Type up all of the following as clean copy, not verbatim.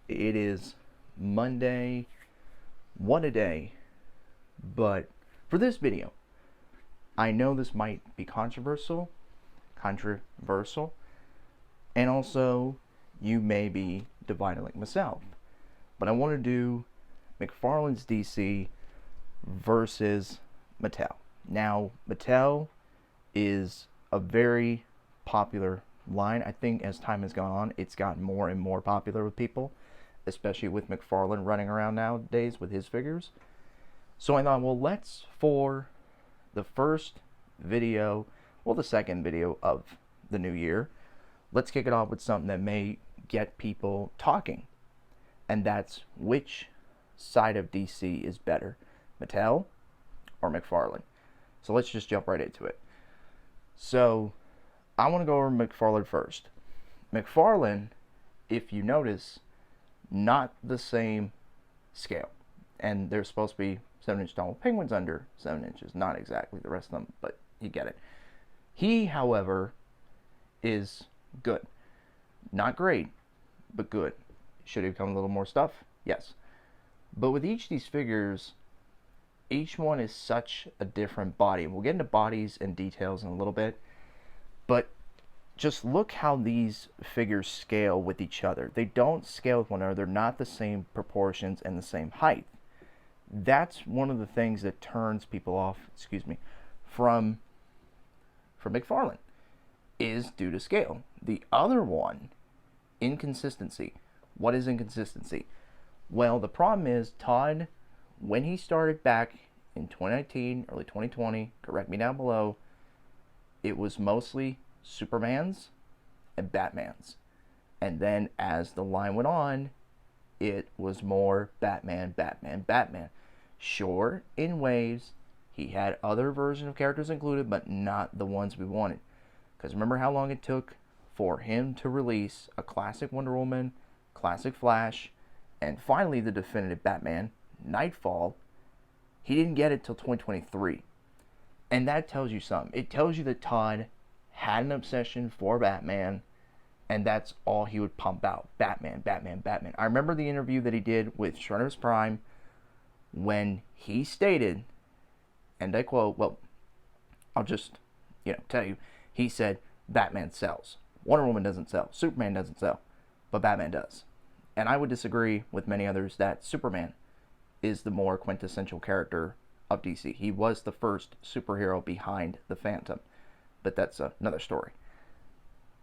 It is Monday, one a day, but for this video, I know this might be controversial, and also you may be divided like myself. But I want to do Mcfarlane's DC versus Mattel. Now, Mattel is a very popular line. I think as time has gone on, it's gotten more and more popular with people, especially with Mcfarlane running around nowadays with his figures. So I thought, well, let's, for the first video, well, the second video of the new year, let's kick it off with something that may get people talking. And that's, which side of DC is better, Mattel or Mcfarlane? So let's just jump right into it. So I want to go over Mcfarlane first. Mcfarlane, if you notice, not the same scale. And there's supposed to be 7-inch tall penguins under 7 inches. Not exactly the rest of them, but you get it. He, however, is good. Not great, but good. Should have come a little more stuff? Yes. But with each of these figures, each one is such a different body. We'll get into bodies and details in a little bit, but just look how these figures scale with each other. They don't scale with one another. They're not the same proportions and the same height. That's one of the things that turns people off, from Mcfarlane, is due to scale. The other one, inconsistency. What is inconsistency? Well, the problem is Todd, when he started back in 2019, early 2020, correct me down below, it was mostly Supermans and Batmans. And then as the line went on, it was more Batman. Sure, in waves, he had other versions of characters included, but not the ones we wanted. Because remember how long it took for him to release a classic Wonder Woman, classic Flash, and finally the definitive Batman, Nightfall. He didn't get it till 2023. And that tells you something. It tells you that Todd had an obsession for Batman, and that's all he would pump out. Batman. I remember the interview that he did with Shredder's Prime when he stated, and I quote, well, I'll just, tell you, he said, Batman sells. Wonder Woman doesn't sell. Superman doesn't sell. But Batman does. And I would disagree with many others that Superman is the more quintessential character of DC. He was the first superhero behind the Phantom. But that's another story.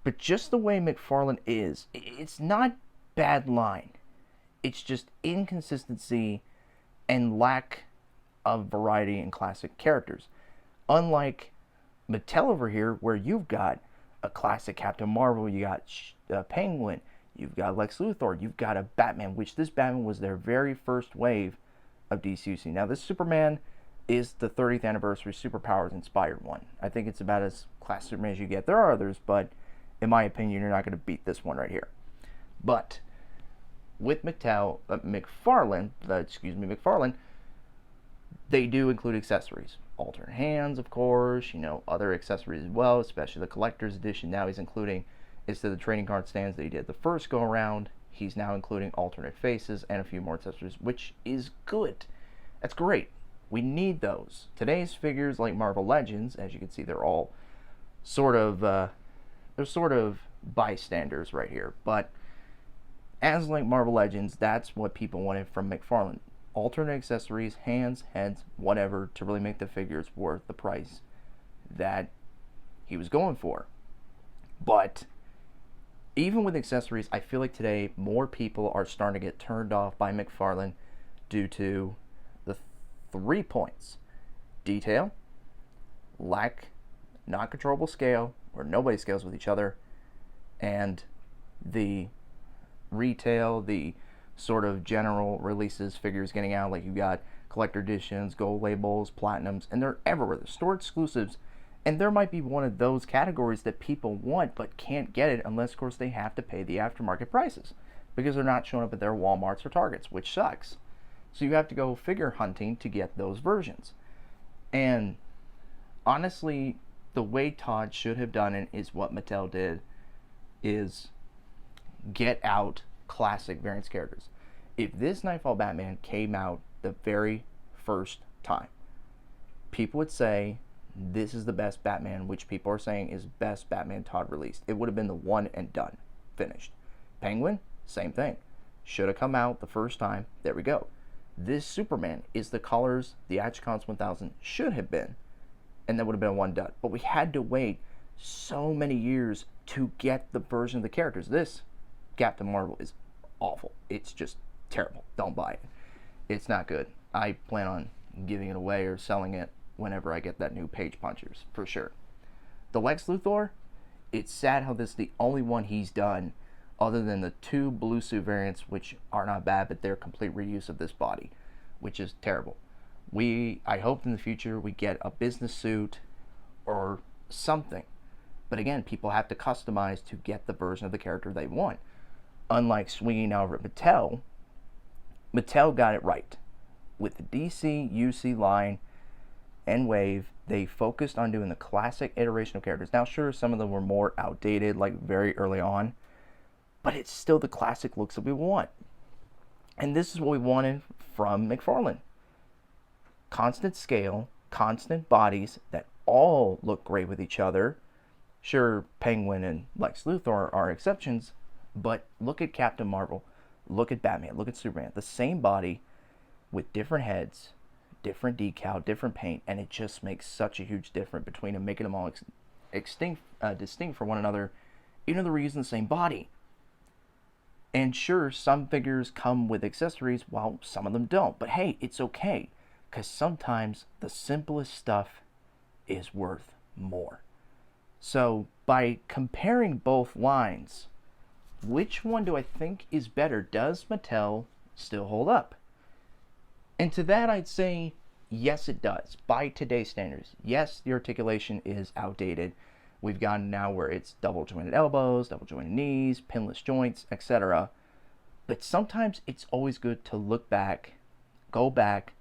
But just the way Mcfarlane is, it's not bad line. It's just inconsistency and lack of variety in classic characters. Unlike Mattel over here, where you've got a classic Captain Marvel, you got Penguin, you've got Lex Luthor, you've got a Batman, which this Batman was their very first wave of DCUC. Now this Superman is the 30th anniversary superpowers inspired one. I think it's about as classic Superman as you get. There are others, but in my opinion, you're not going to beat this one right here. But with Mcfarlane, they do include accessories. Alternate hands, of course, other accessories as well, especially the collector's edition. Now he's including, instead of the trading card stands that he did the first go around, he's now including alternate faces and a few more accessories, which is good. That's great. We need those. Today's figures, like Marvel Legends, as you can see, they're all sort of bystanders right here. But as like Marvel Legends, that's what people wanted from Mcfarlane. Alternate accessories, hands, heads, whatever, to really make the figures worth the price that he was going for. But even with accessories, I feel like today more people are starting to get turned off by Mcfarlane due to the 3 points: detail, lack, not controllable scale, where nobody scales with each other, and the retail, the sort of general releases figures getting out. Like you got collector editions, gold labels, platinums, and they're everywhere. They're store exclusives, and there might be one of those categories that people want but can't get it unless, of course, they have to pay the aftermarket prices because they're not showing up at their Walmarts or Targets, which sucks. So you have to go figure hunting to get those versions. And honestly, the way Todd should have done it is what Mattel did, is get out classic variants characters. If this Nightfall Batman came out the very first time, people would say this is the best Batman, which people are saying is best Batman Todd released. It would have been the one and done, finished. Penguin, same thing. Should have come out the first time. There we go. This Superman is the colors the Action Comics 1000 should have been, and that would have been a one done. But we had to wait so many years to get the version of the characters. This Captain Marvel is awful. It's just terrible. Don't buy it. It's not good. I plan on giving it away or selling it whenever I get that new Page Punchers, for sure. The Lex Luthor, it's sad how this is the only one he's done other than the 2 blue suit variants, which are not bad, but they're complete reuse of this body, which is terrible. I hope in the future we get a business suit or something. But again, people have to customize to get the version of the character they want. Unlike swinging over at Mattel, Mattel got it right. With the DC, UC line, and Wave, they focused on doing the classic iteration of characters. Now, sure, some of them were more outdated, like very early on, but it's still the classic looks that we want. And this is what we wanted from Mcfarlane. Constant scale, constant bodies that all look great with each other. Sure, Penguin and Lex Luthor are exceptions, but look at Captain Marvel, look at Batman, look at Superman. The same body with different heads, different decal, different paint, and it just makes such a huge difference between them, making them all distinct from one another, even though they're using the same body. And sure, some figures come with accessories, while some of them don't. But hey, it's okay, because sometimes the simplest stuff is worth more. So by comparing both lines, which one do I think is better? Does Mattel still hold up? And to that I'd say, yes it does. By today's standards, yes, the articulation is outdated. We've gotten now where it's double jointed elbows, double jointed knees, pinless joints, etc. But sometimes it's always good to look back, go back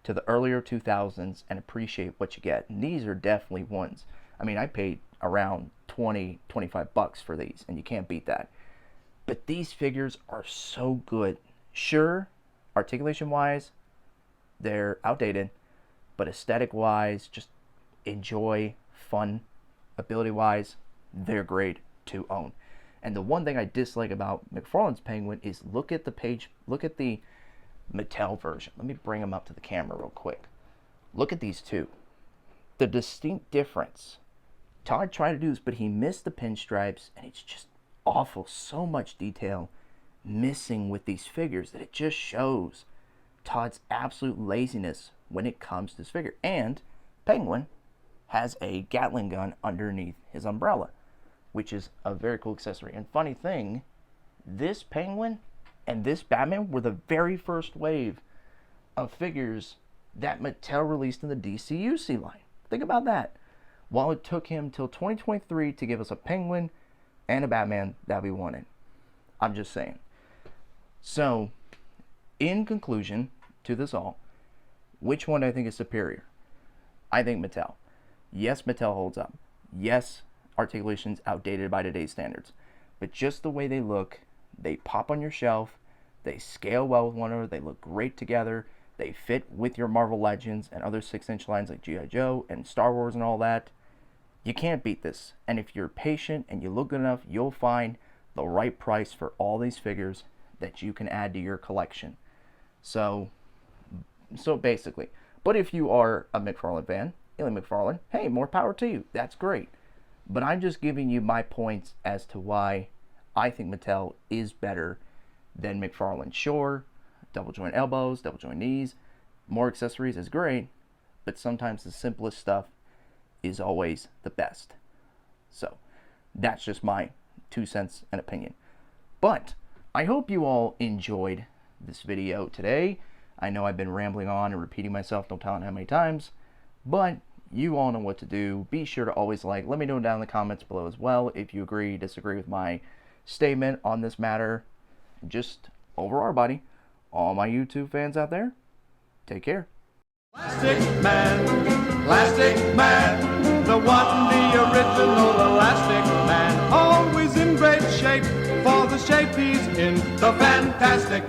to the earlier 2000s and appreciate what you get. And these are definitely ones. I mean, I paid around 20, 25 bucks for these, and you can't beat that. But these figures are so good. Sure, articulation-wise, they're outdated, but aesthetic-wise, just enjoy, fun, ability-wise, they're great to own. And the one thing I dislike about Mcfarlane's Penguin is look at the Mattel version. Let me bring them up to the camera real quick. Look at these two. The distinct difference. Todd tried to do this, but he missed the pinstripes, and it's just awful. So much detail missing with these figures that it just shows Todd's absolute laziness when it comes to this figure. And Penguin has a Gatling gun underneath his umbrella, which is a very cool accessory. And funny thing, this Penguin and this Batman were the very first wave of figures that Mattel released in the DCUC line. Think about that. While it took him till 2023 to give us a Penguin and a Batman that we wanted. I'm just saying. So, in conclusion to this all, which one do I think is superior? I think Mattel. Yes, Mattel holds up. Yes, articulation's outdated by today's standards. But just the way they look, they pop on your shelf, they scale well with one another, they look great together, they fit with your Marvel Legends and other 6-inch lines like G.I. Joe and Star Wars and all that. You can't beat this. And if you're patient and you look good enough, you'll find the right price for all these figures that you can add to your collection. So basically. But if you are a Mcfarlane fan, Illy Mcfarlane, hey, more power to you. That's great. But I'm just giving you my points as to why I think Mattel is better than Mcfarlane. Sure, double joint elbows, double joint knees, more accessories is great, but sometimes the simplest stuff is always the best. So that's just my 2 cents and opinion. But I hope you all enjoyed this video today. I know I've been rambling on and repeating myself, don't tell how many times, but you all know what to do. Be sure to always like. Let me know down in the comments below as well if you agree, disagree with my statement on this matter. Just everybody, all my YouTube fans out there, take care. Plastic Man, the one, the original Elastic Man, always in great shape for the shape he's in, the fantastic